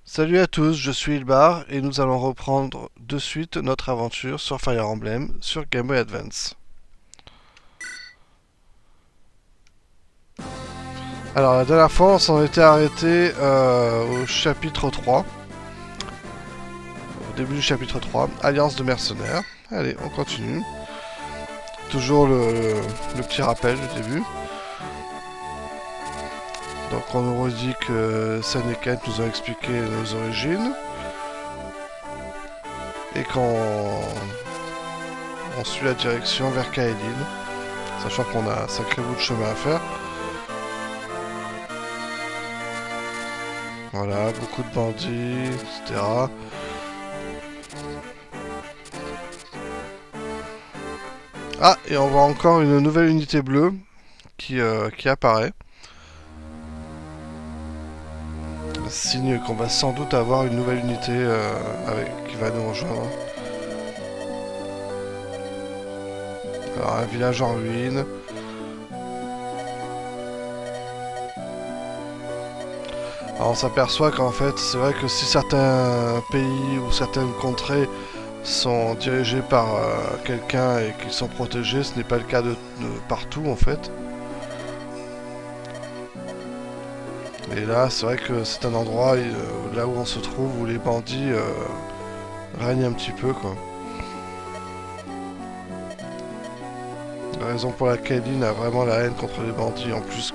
Salut à tous, je suis Ilbar et nous allons reprendre de suite notre aventure sur Fire Emblem sur Game Boy Advance. Alors la dernière fois on s'en était arrêté au chapitre 3, au début du chapitre 3, Alliance de mercenaires. Allez, on continue. Toujours le petit rappel du début. Donc on nous redit que Sen et Kent nous ont expliqué nos origines. Et qu'on suit la direction vers Kaelin, sachant qu'on a un sacré bout de chemin à faire. Voilà, beaucoup de bandits, etc. Ah, et on voit encore une nouvelle unité bleue qui apparaît. Signe qu'on va sans doute avoir une nouvelle unité qui va nous rejoindre. Alors, un village en ruine. Alors, on s'aperçoit qu'en fait, c'est vrai que si certains pays ou certaines contrées sont dirigés par quelqu'un et qu'ils sont protégés, ce n'est pas le cas de partout en fait. Et là, c'est vrai que c'est un endroit là où on se trouve où les bandits règnent un petit peu quoi. La raison pour laquelle Lynn a vraiment la haine contre les bandits, en plus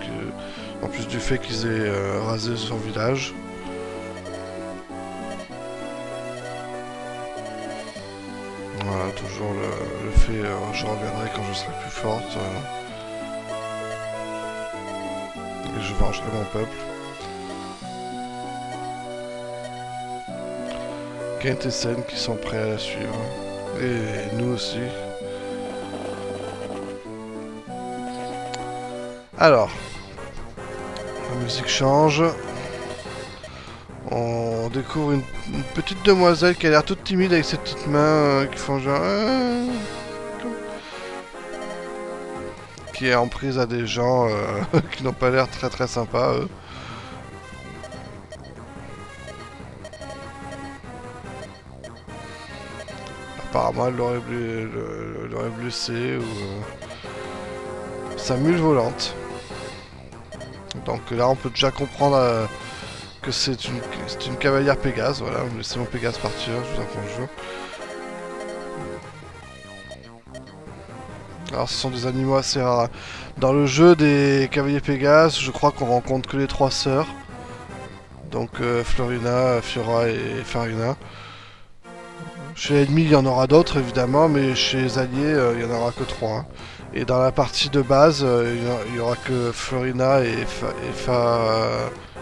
du fait qu'ils aient rasé son village. Voilà, toujours le fait je reviendrai quand je serai plus forte. Et je vengerai mon peuple. Kent et Sen qui sont prêts à la suivre. Et nous aussi. Alors, la musique change. On découvre une petite demoiselle qui a l'air toute timide avec ses petites mains qui font genre... qui est en prise à des gens qui n'ont pas l'air très très sympas, eux. Apparemment, elle l'aurait blessé ou... sa mule volante. Donc là, on peut déjà comprendre que c'est une cavalière Pégase. Voilà, laissez mon Pégase partir, je vous en conjure. Alors, ce sont des animaux assez rares. Dans le jeu des cavaliers Pégase, je crois qu'on rencontre que les trois sœurs. Donc Florina, Fiora et Farina. Chez l'ennemi, il y en aura d'autres évidemment, mais chez les alliés, il n'y en aura que trois. Hein. Et dans la partie de base, il n'y aura que Florina et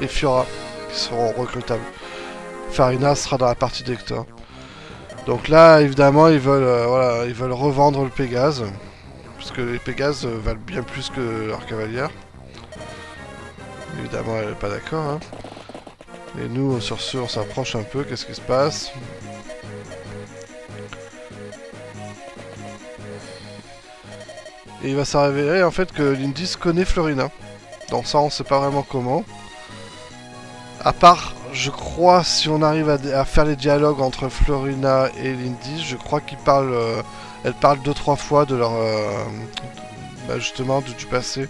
Fiora qui seront recrutables. Farina sera dans la partie d'Hector. Donc là, évidemment, ils veulent revendre le Pégase. Parce que les Pégases valent bien plus que leur cavalière. Évidemment, elle n'est pas d'accord. Hein. Et nous, sur ce, on s'approche un peu. Qu'est-ce qui se passe ? Et il va s'avérer en fait que Lindis connaît Florina. Donc ça, on sait pas vraiment comment. À part, je crois, si on arrive à faire les dialogues entre Florina et Lindis, je crois qu'ils parlent... elles parlent 2-3 fois de leur... justement, du passé.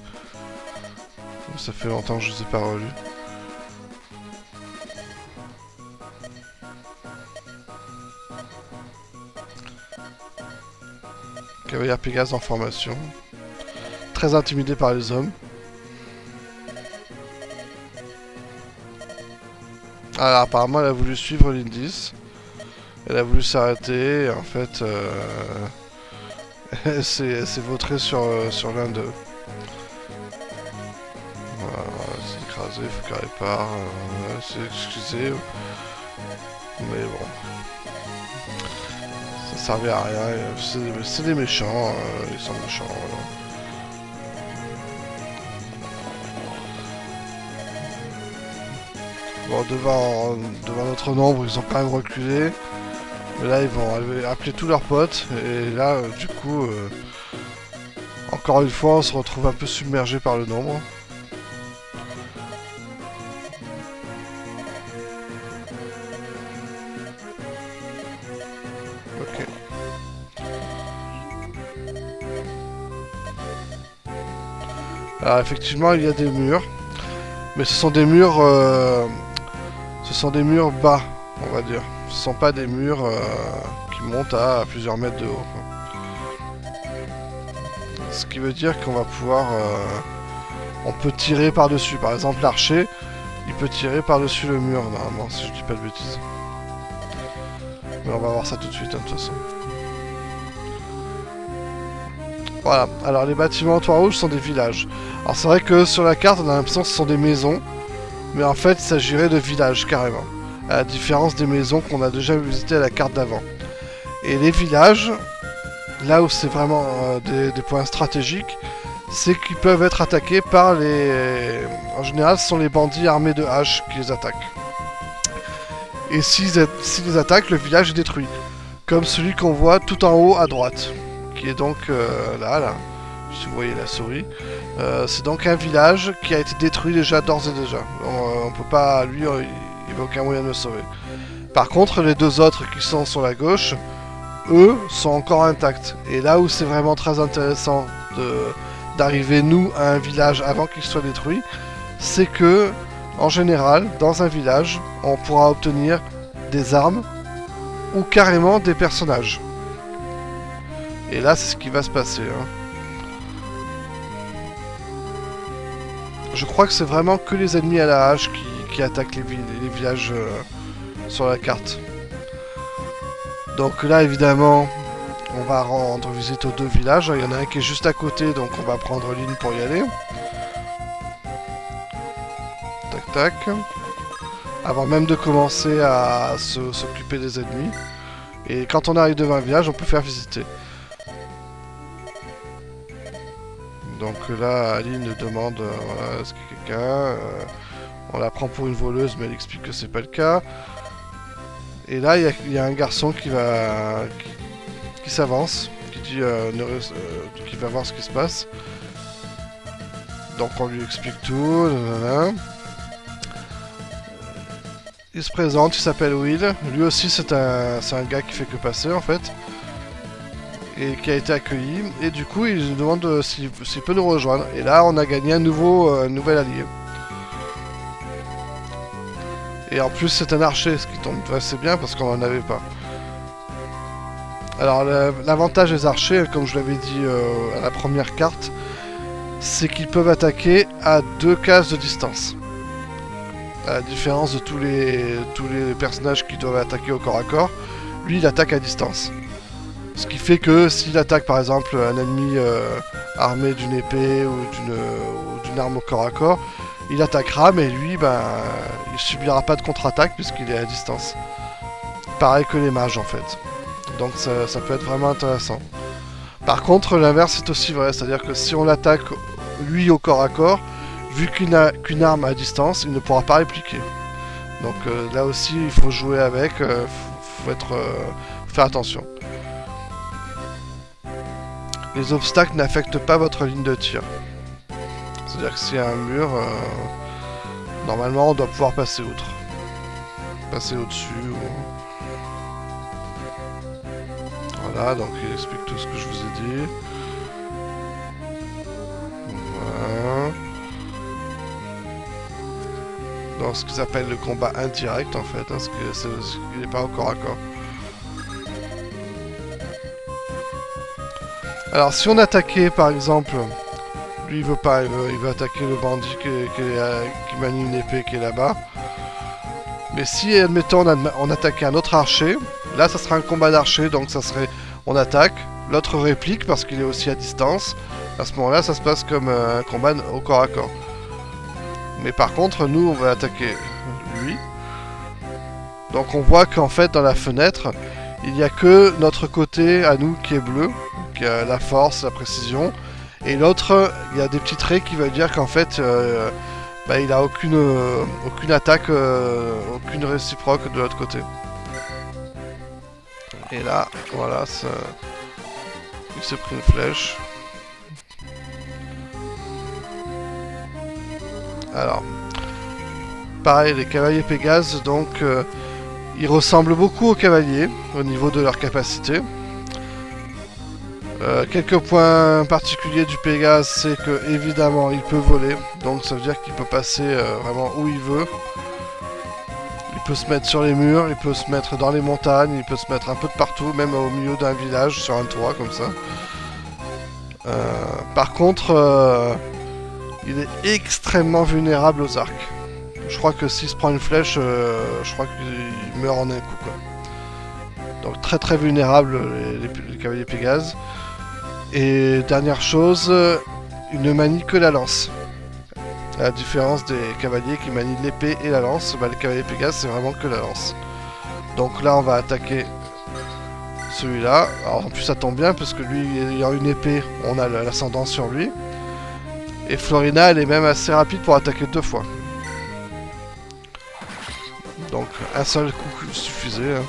Ça fait longtemps que je les ai pas relus. Cavalière Pégase en formation. Très intimidé par les hommes. Alors apparemment elle a voulu suivre Lindis. Elle a voulu s'arrêter et en fait elle s'est vautrée sur l'un d'eux. Voilà, c'est écrasé, il faut qu'elle répare. C'est excusé. Mais bon. Ça servait à rien. C'est des méchants. Ils sont méchants. Voilà. Bon, devant notre nombre, ils ont quand même reculé. Mais là, ils vont appeler tous leurs potes. Et là, du coup, encore une fois, on se retrouve un peu submergé par le nombre. Alors effectivement il y a des murs, mais ce sont des murs bas, on va dire. Ce sont pas des murs qui montent à plusieurs mètres de haut, quoi. Ce qui veut dire qu'on va pouvoir on peut tirer par dessus. Par exemple l'archer, il peut tirer par dessus le mur normalement, si je dis pas de bêtises. Mais on va voir ça tout de suite, hein, de toute façon. Voilà, alors les bâtiments en toit rouge sont des villages. Alors c'est vrai que sur la carte on a l'impression que ce sont des maisons, mais en fait il s'agirait de villages carrément. À la différence des maisons qu'on a déjà visitées à la carte d'avant. Et les villages, là où c'est vraiment des points stratégiques, c'est qu'ils peuvent être attaqués par les... En général ce sont les bandits armés de haches qui les attaquent. Et s'ils les attaquent, le village est détruit. Comme celui qu'on voit tout en haut à droite. Qui est donc là, si vous voyez la souris. C'est donc un village qui a été détruit déjà d'ores et déjà. On peut pas, lui, il n'y a aucun moyen de le sauver. Par contre, les deux autres qui sont sur la gauche, eux, sont encore intacts. Et là où c'est vraiment très intéressant d'arriver, nous, à un village avant qu'il soit détruit, c'est que, en général, dans un village, on pourra obtenir des armes ou carrément des personnages. Et là, c'est ce qui va se passer. Hein. Je crois que c'est vraiment que les ennemis à la hache qui attaquent les villages sur la carte. Donc là, évidemment, on va rendre visite aux deux villages. Il y en a un qui est juste à côté, donc on va prendre ligne pour y aller. Tac, tac. Avant même de commencer à s'occuper des ennemis. Et quand on arrive devant un village, on peut faire visiter. Donc là, Aline nous demande, voilà, est-ce qu'il y a quelqu'un on la prend pour une voleuse, mais elle explique que c'est pas le cas. Et là, il y a un garçon qui s'avance, qui dit, qui va voir ce qui se passe. Donc on lui explique tout, nanana. Il se présente, il s'appelle Will. Lui aussi, c'est un gars qui fait que passer, en fait. Et qui a été accueilli. Et du coup, il nous demande s'il peut nous rejoindre. Et là, on a gagné un nouvel allié. Et en plus, c'est un archer, ce qui tombe assez bien parce qu'on n'en avait pas. Alors, l'avantage des archers, comme je l'avais dit à la première carte, c'est qu'ils peuvent attaquer à 2 cases de distance. À la différence de tous les personnages qui doivent attaquer au corps à corps, lui, il attaque à distance. Ce qui fait que s'il attaque par exemple un ennemi armé d'une épée ou d'une arme au corps à corps, il attaquera, mais lui, ben, il subira pas de contre-attaque puisqu'il est à distance. Pareil que les mages en fait. Donc ça peut être vraiment intéressant. Par contre, l'inverse est aussi vrai, c'est-à-dire que si on l'attaque lui au corps à corps, vu qu'il n'a qu'une arme à distance, il ne pourra pas répliquer. Donc là aussi, il faut jouer avec, faut faire attention. Les obstacles n'affectent pas votre ligne de tir. C'est-à-dire que s'il y a un mur, normalement on doit pouvoir passer outre. Passer au-dessus. Voilà, donc il explique tout ce que je vous ai dit. Voilà. Dans ce qu'ils appellent le combat indirect en fait, hein, parce qu'il n'est pas au corps à corps. Alors si on attaquait par exemple, lui il veut pas, il veut attaquer le bandit qui manie une épée qui est là-bas. Mais si admettons on attaquait un autre archer, là ça sera un combat d'archer, donc ça serait on attaque, l'autre réplique parce qu'il est aussi à distance. À ce moment-là ça se passe comme un combat au corps à corps. Mais par contre nous on va attaquer lui. Donc on voit qu'en fait dans la fenêtre, il n'y a que notre côté à nous qui est bleu. La force, la précision, et l'autre, il y a des petits traits qui veulent dire qu'en fait, il a aucune attaque, aucune réciproque de l'autre côté. Et là, voilà, il s'est pris une flèche. Alors, pareil, les cavaliers Pégase, donc, ils ressemblent beaucoup aux cavaliers au niveau de leur capacité. Quelques points particuliers du Pégase, c'est que évidemment il peut voler, donc ça veut dire qu'il peut passer vraiment où il veut. Il peut se mettre sur les murs, il peut se mettre dans les montagnes, il peut se mettre un peu de partout, même au milieu d'un village, sur un toit comme ça. Par contre, il est extrêmement vulnérable aux arcs. Je crois que s'il se prend une flèche, je crois qu'il meurt en un coup, quoi. Donc très très vulnérable les cavaliers Pégase. Et dernière chose, il ne manie que la lance. À la différence des cavaliers qui manient l'épée et la lance, bah, les cavaliers Pégase c'est vraiment que la lance. Donc là on va attaquer celui-là. Alors en plus ça tombe bien parce que lui ayant une épée, on a l'ascendant sur lui. Et Florina elle est même assez rapide pour attaquer 2 fois. Donc un seul coup suffisait. Hein.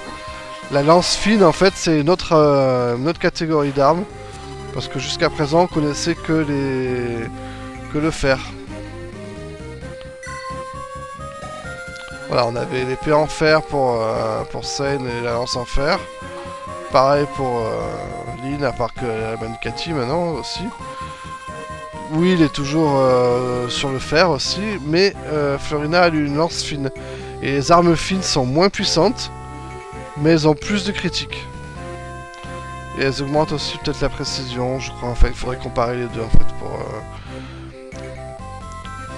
La lance fine en fait c'est une autre catégorie d'armes. Parce que jusqu'à présent on connaissait que le fer. Voilà, on avait l'épée en fer pour Seine et la lance en fer. Pareil pour Lyn, à part que la Mankati maintenant aussi. Oui, il est toujours sur le fer aussi, mais Florina a une lance fine. Et les armes fines sont moins puissantes, mais elles ont plus de critiques. Et elles augmentent aussi peut-être la précision, je crois. Enfin, il faudrait comparer les deux en fait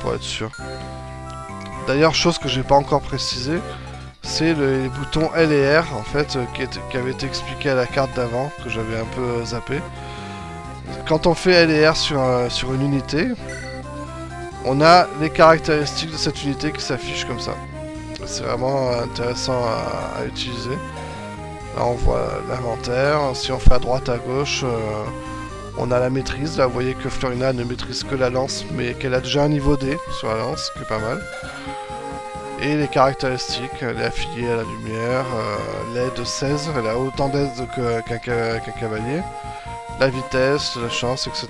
pour être sûr. D'ailleurs, chose que j'ai pas encore précisé, c'est les boutons L et R en fait qui avaient été expliqués à la carte d'avant, que j'avais un peu zappé. Quand on fait L et R sur une unité, on a les caractéristiques de cette unité qui s'affichent comme ça. C'est vraiment intéressant à utiliser. Là on voit l'inventaire, si on fait à droite à gauche, on a la maîtrise. Là vous voyez que Florina ne maîtrise que la lance, mais qu'elle a déjà un niveau D sur la lance, qui est pas mal. Et les caractéristiques, elle est affiliée à la lumière, l'aide 16, elle a autant d'aide qu'un cavalier. La vitesse, la chance, etc.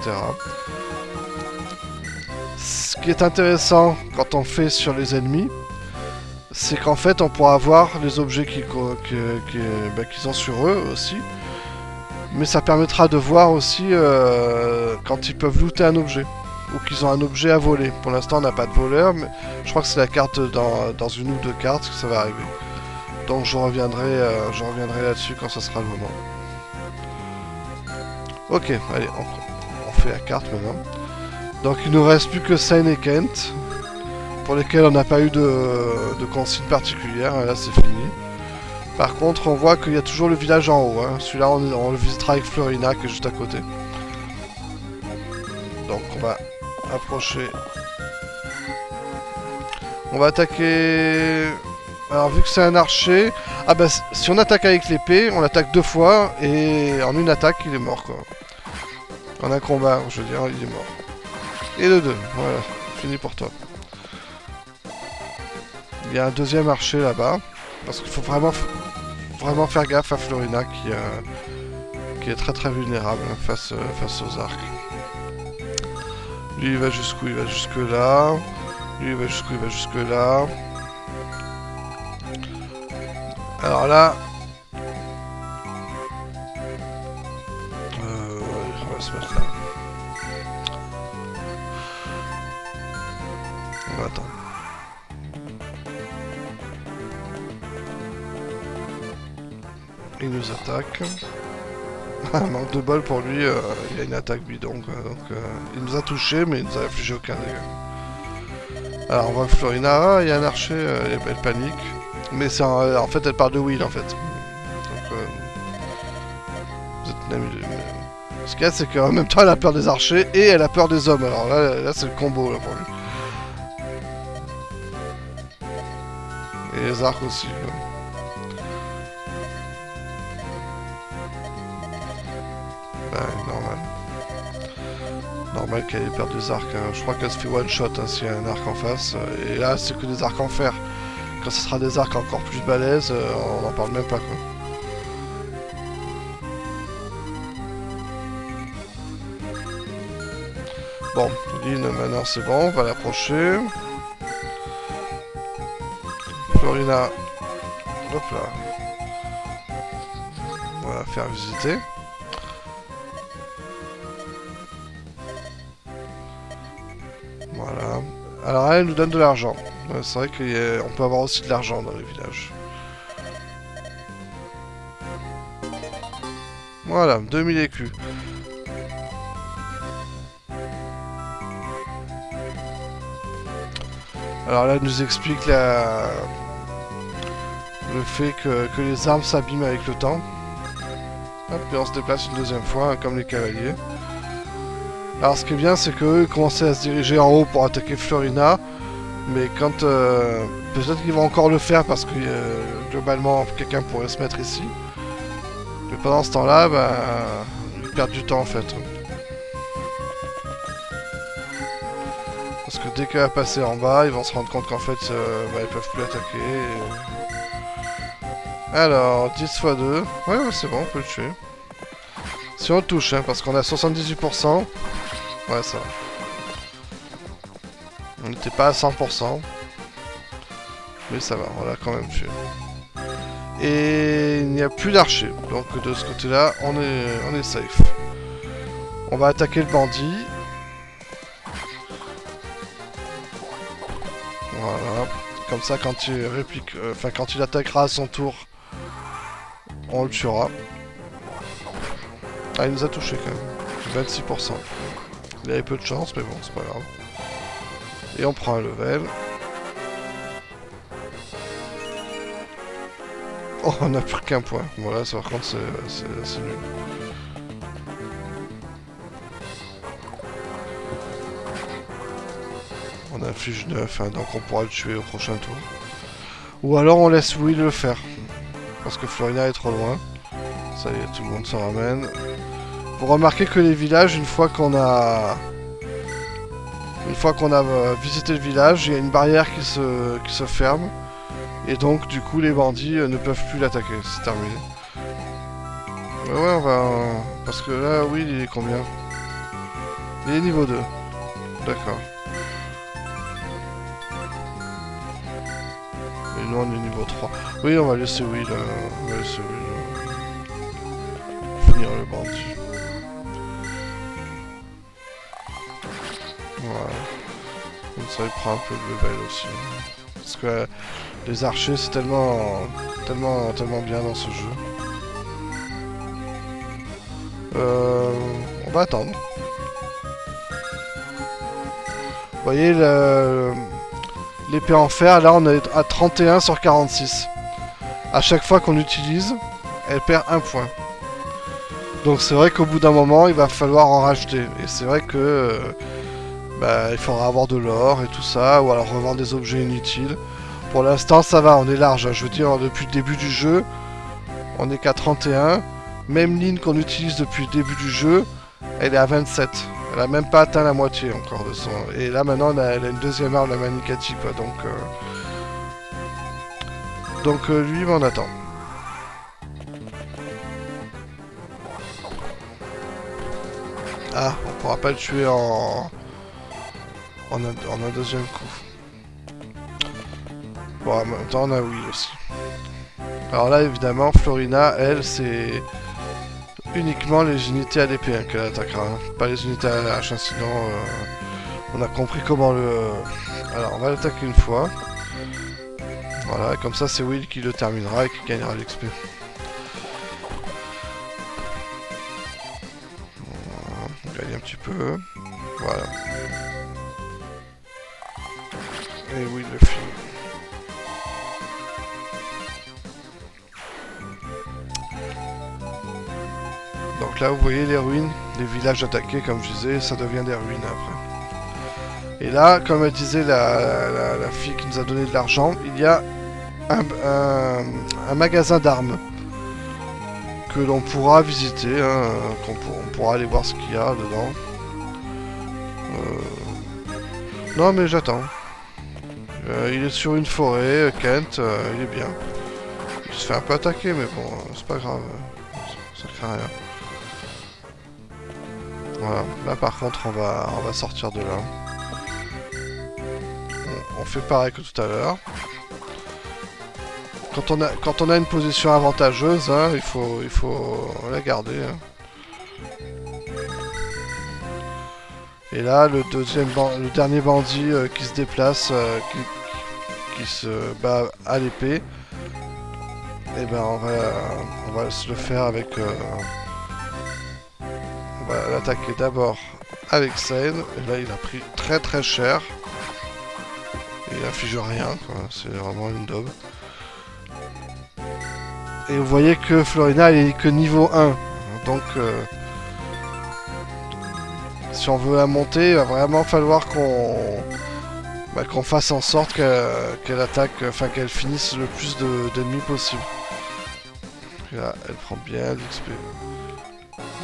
Ce qui est intéressant quand on fait sur les ennemis, c'est qu'en fait on pourra voir les objets qu'ils ont sur eux aussi. Mais ça permettra de voir aussi quand ils peuvent looter un objet. Ou qu'ils ont un objet à voler. Pour l'instant on n'a pas de voleur, mais je crois que c'est la carte dans une ou deux cartes que ça va arriver. Donc je reviendrai là-dessus quand ça sera le moment. Ok, allez, on fait la carte maintenant. Donc il nous reste plus que Seine et Kent, pour lesquels on n'a pas eu de consigne particulière, là c'est fini. Par contre on voit qu'il y a toujours le village en haut, hein. Celui-là on le visitera avec Florina qui est juste à côté. Donc on va approcher. On va attaquer... Alors vu que c'est un archer... Ah bah si on attaque avec l'épée, on l'attaque 2 fois et en une attaque il est mort quoi. En un combat, je veux dire, il est mort. Et de 2, voilà, fini pour toi. Il y a un deuxième archer là-bas. Parce qu'il faut vraiment faire gaffe à Florina qui est très très vulnérable face aux arcs. Lui il va jusqu'où? Il va jusque là. Lui il va jusqu'où? Il va jusque là. Alors là... on va se mettre là. On va attendre. Il nous attaque. Manque de bol pour lui, il a une attaque bidon. Il nous a touché, mais il nous a infligé aucun dégât. Alors on voit que Florina, il y a un archer, elle panique. Mais c'est en fait elle part de Will en fait. Donc vous êtes une amie de... Ce qu'il y a c'est qu'en même temps elle a peur des archers et elle a peur des hommes. Alors là c'est le combo là pour lui. Et les arcs aussi. Ouais, normal. Normal qu'elle ait peur des arcs. Hein. Je crois qu'elle se fait one shot hein, s'il y a un arc en face. Et là c'est que des arcs en fer. Quand ce sera des arcs encore plus balèzes, on n'en parle même pas quoi. Bon, Lyn maintenant c'est bon, on va l'approcher. Florina, hop là. On va la faire visiter. Alors elle nous donne de l'argent. Ouais, c'est vrai qu'on peut avoir aussi de l'argent dans les villages. Voilà, 2000 écus. Alors là, elle nous explique le fait que les armes s'abîment avec le temps. Hop, et on se déplace une deuxième fois, hein, comme les cavaliers. Alors ce qui est bien, c'est qu'eux commençaient à se diriger en haut pour attaquer Florina. Mais quand... peut-être qu'ils vont encore le faire parce que globalement, quelqu'un pourrait se mettre ici. Mais pendant ce temps-là, bah, ils perdent du temps en fait. Parce que dès qu'elle va passer en bas, ils vont se rendre compte qu'en fait, bah, ils peuvent plus attaquer. Alors, 10 x 2. Ouais, c'est bon, on peut le tuer. Si on le touche, hein, parce qu'on a 78%. Ouais, ça va. On n'était pas à 100%. Mais ça va, on l'a quand même tué. Et il n'y a plus d'archers. Donc de ce côté-là, on est safe. On va attaquer le bandit. Voilà. Comme ça, quand il réplique, quand il attaquera à son tour, on le tuera. Ah, il nous a touché quand même. 26%. Il avait peu de chance, mais bon, c'est pas grave. Et on prend un level. Oh, on a pris qu'un point. Voilà, ça, par contre, c'est nul. On inflige 9, hein, donc on pourra le tuer au prochain tour. Ou alors on laisse Will le faire. Parce que Florina est trop loin. Ça y est, tout le monde se ramène. Vous remarquez que les villages, une fois qu'on a visité le village, il y a une barrière qui se ferme. Et donc, du coup, les bandits ne peuvent plus l'attaquer. C'est terminé. Ouais, on va... Parce que là, oui, il est combien? Il est niveau 2. D'accord. Et nous, on est niveau 3. Oui, on va laisser Will. Finir le bandit. Voilà. Comme ça, il prend un peu de level aussi. Parce que les archers, c'est tellement bien dans ce jeu. On va attendre. Vous voyez, l'épée en fer, là, on est à 31 sur 46. À chaque fois qu'on l'utilise, elle perd un point. Donc c'est vrai qu'au bout d'un moment, il va falloir en racheter. Et c'est vrai que... il faudra avoir de l'or et tout ça, ou alors revendre des objets inutiles. Pour l'instant, ça va, on est large. Hein. Je veux dire, depuis le début du jeu, on est qu'à 31. Même ligne qu'on utilise depuis le début du jeu, elle est à 27. Elle a même pas atteint la moitié encore de son... Et là, maintenant, elle a une deuxième arme, la Manikati, quoi. Donc lui, on attend. Ah, on pourra pas le tuer en un deuxième coup. Bon, en même temps, on a Will aussi. Alors là, évidemment, Florina, elle, c'est uniquement les unités à l'épée hein, qu'elle attaquera. Hein. Pas les unités à la hache, hein, sinon on a compris comment le... Alors, on va l'attaquer une fois. Voilà, comme ça, c'est Will qui le terminera et qui gagnera l'XP. On gagne un petit peu. Voilà. Et Will le finit. Donc là, vous voyez les ruines, les villages attaqués, comme je disais, ça devient des ruines après. Et là, comme elle disait la fille qui nous a donné de l'argent, il y a un magasin d'armes que l'on pourra visiter, hein, on pourra aller voir ce qu'il y a dedans. Non mais j'attends. Il est sur une forêt, Kent, il est bien. Il se fait un peu attaquer, mais bon, c'est pas grave, ça craint rien. Voilà, là par contre on va sortir de là. On fait pareil que tout à l'heure. Quand on a une position avantageuse, hein, il faut la garder. Hein. Et là, le dernier bandit qui se déplace, qui se bat à l'épée, et ben on va se le faire avec... on va l'attaquer d'abord avec Sane. Et là, il a pris très très cher. Il inflige rien, c'est vraiment une daube. Et vous voyez que Florina, elle est que niveau 1. Donc, si on veut la monter, il va vraiment falloir qu'on fasse en sorte qu'elle attaque, enfin qu'elle finisse le plus d'ennemis possible. Et là, elle prend bien l'XP.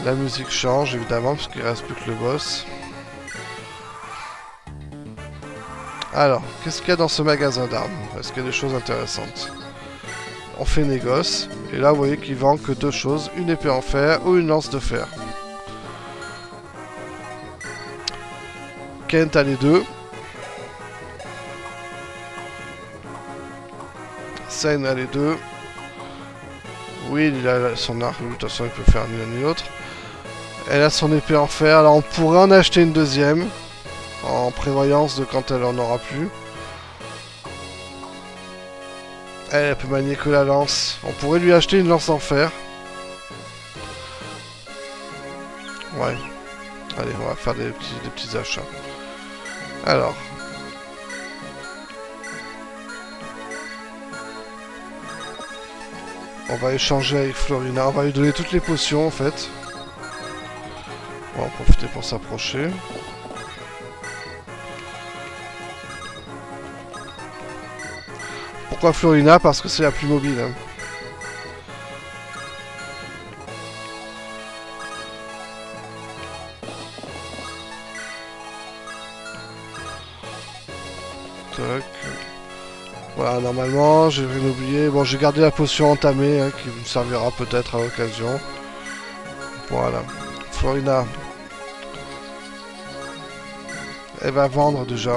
La musique change, évidemment, parce qu'il ne reste plus que le boss. Alors, qu'est-ce qu'il y a dans ce magasin d'armes? Est-ce qu'il y a des choses intéressantes? On fait négoce, et là vous voyez qu'il vend que deux choses, une épée en fer ou une lance de fer. Kent a les deux. Sane a les deux. Will il a son arc, de toute façon il peut faire ni l'un ni l'autre. Elle a son épée en fer, alors on pourrait en acheter une deuxième, en prévoyance de quand elle en aura plus. Elle peut manier que la lance. On pourrait lui acheter une lance en fer. Ouais. Allez, on va faire des petits achats. Alors. On va échanger avec Florina. On va lui donner toutes les potions en fait. On va en profiter pour s'approcher. Pourquoi Florina? Parce que c'est la plus mobile. Hein. Tac. Voilà, normalement, j'ai rien oublié. Bon, j'ai gardé la potion entamée, hein, qui me servira peut-être à l'occasion. Voilà. Florina. Elle va vendre déjà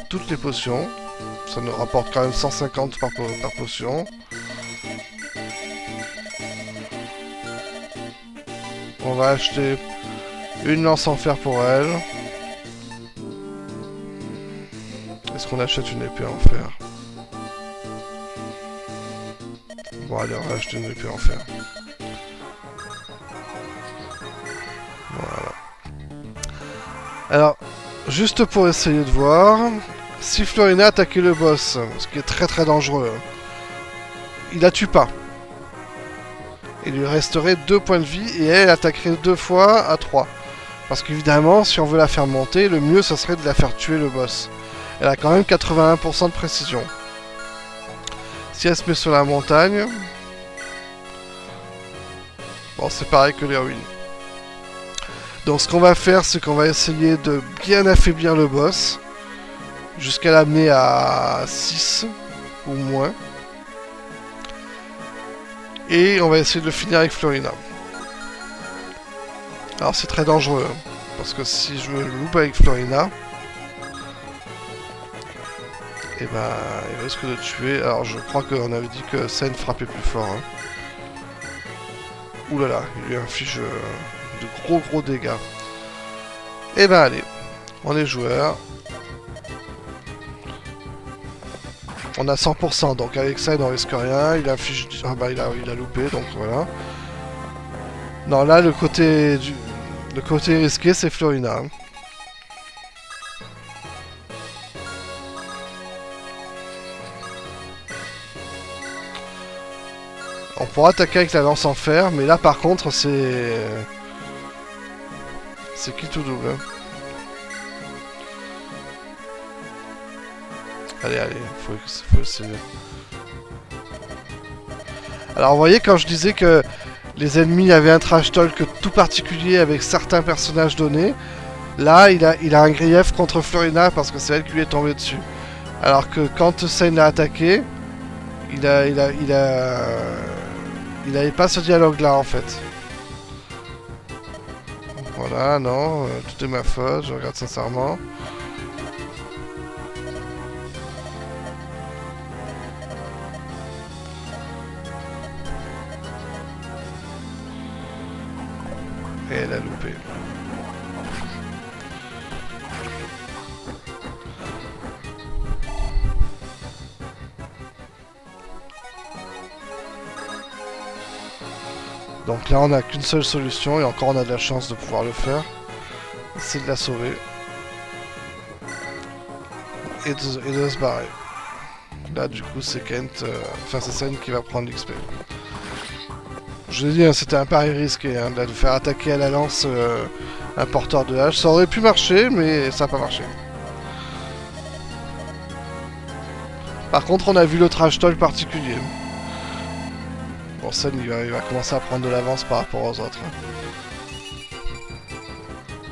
toutes les potions. Ça nous rapporte quand même 150 par potion. On va acheter une lance en fer pour elle. Est-ce qu'on achète une épée en fer? Bon allez, on va acheter une épée en fer. Voilà. Alors, juste pour essayer de voir... Si Florina attaquait le boss, ce qui est très très dangereux, il la tue pas. Il lui resterait 2 points de vie et elle attaquerait 2 fois à 3. Parce qu'évidemment, si on veut la faire monter, le mieux ça serait de la faire tuer le boss. Elle a quand même 81% de précision. Si elle se met sur la montagne... Bon, c'est pareil que l'héroïne. Donc ce qu'on va faire, c'est qu'on va essayer de bien affaiblir le boss. Jusqu'à l'amener à 6 ou moins. Et on va essayer de le finir avec Florina. Alors c'est très dangereux. Parce que si je me loupe avec Florina... Et ben il risque de tuer. Alors je crois qu'on avait dit que Sane frappait plus fort. Hein. Ouh là là, il lui inflige de gros dégâts. Et ben allez, on est joueur. On a 100%, donc avec ça il n'en risque rien, il affiche... Ah bah il a loupé, donc voilà. Non là le côté risqué c'est Florina. On pourra attaquer avec la lance en fer, mais là par contre c'est... C'est qui tout double hein. Allez, faut essayer. Alors vous voyez quand je disais que les ennemis avaient un trash talk tout particulier avec certains personnages donnés, là il a un grief contre Florina parce que c'est elle qui lui est tombée dessus. Alors que quand Sane l'a attaqué, il avait pas ce dialogue là en fait. Voilà, non, tout est ma faute, je regarde sincèrement. Et elle a loupé. Donc là on n'a qu'une seule solution et encore on a de la chance de pouvoir le faire. C'est de la sauver. Et de se barrer. Là du coup c'est Kent, enfin c'est Sen qui va prendre l'XP. Je l'ai dit, hein, c'était un pari risqué hein, de faire attaquer à la lance un porteur de hache. Ça aurait pu marcher mais ça n'a pas marché. Par contre on a vu le trash talk particulier. Bon, Sen il va commencer à prendre de l'avance par rapport aux autres.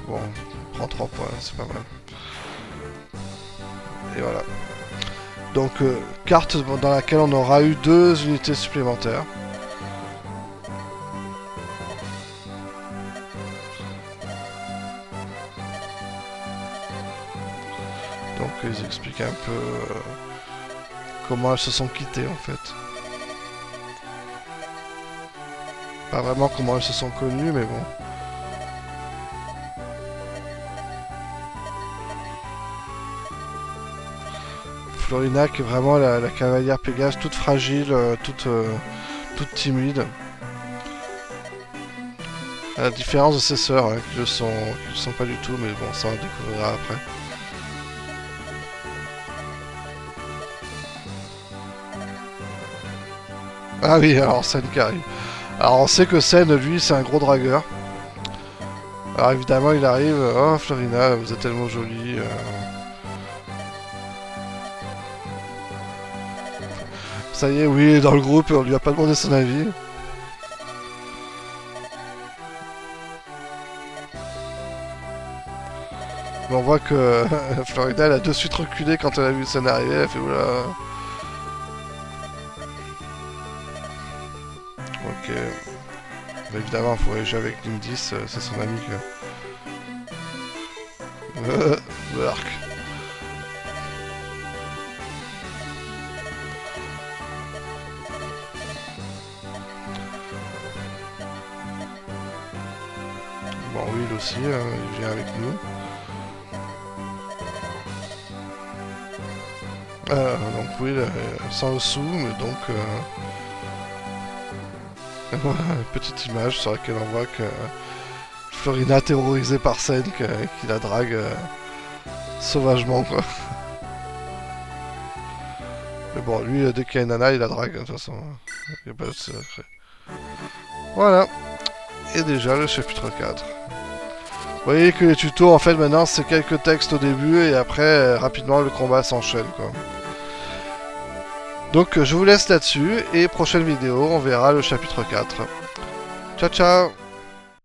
Bon, on prend 3 points, c'est pas mal. Et voilà. Donc, carte dans laquelle on aura eu 2 unités supplémentaires. Donc, ils expliquent un peu comment elles se sont quittées en fait. Pas vraiment comment elles se sont connues, mais bon. Florina qui est vraiment la cavalière Pégase, toute fragile, toute timide. À la différence de ses sœurs, hein, qui le sont pas du tout, mais bon, ça on découvrira après. Ah oui, alors Sen qui arrive. Alors on sait que Sen, lui, c'est un gros dragueur. Alors évidemment, il arrive. Oh Florina, vous êtes tellement jolie. Ça y est, oui, il est dans le groupe et on lui a pas demandé son avis. Mais on voit que Florina, elle a de suite reculé quand elle a vu Sen arriver. Elle fait oula. Ok. Mais évidemment, il faut jouer avec Lindis, c'est son ami que... L'arc. Bon, Will aussi, il vient avec nous. Donc Will, sans sous, mais donc... petite image sur laquelle on voit que Florina terrorisée par Sen qui la drague sauvagement quoi. Mais bon, lui dès qu'il y a une nana il la drague de toute façon. Il n'y a pas de secret. Voilà. Et déjà le chapitre 4. Vous voyez que les tutos en fait maintenant c'est quelques textes au début et après rapidement le combat s'enchaîne quoi. Donc je vous laisse là-dessus et prochaine vidéo on verra le chapitre 4. Ciao ciao.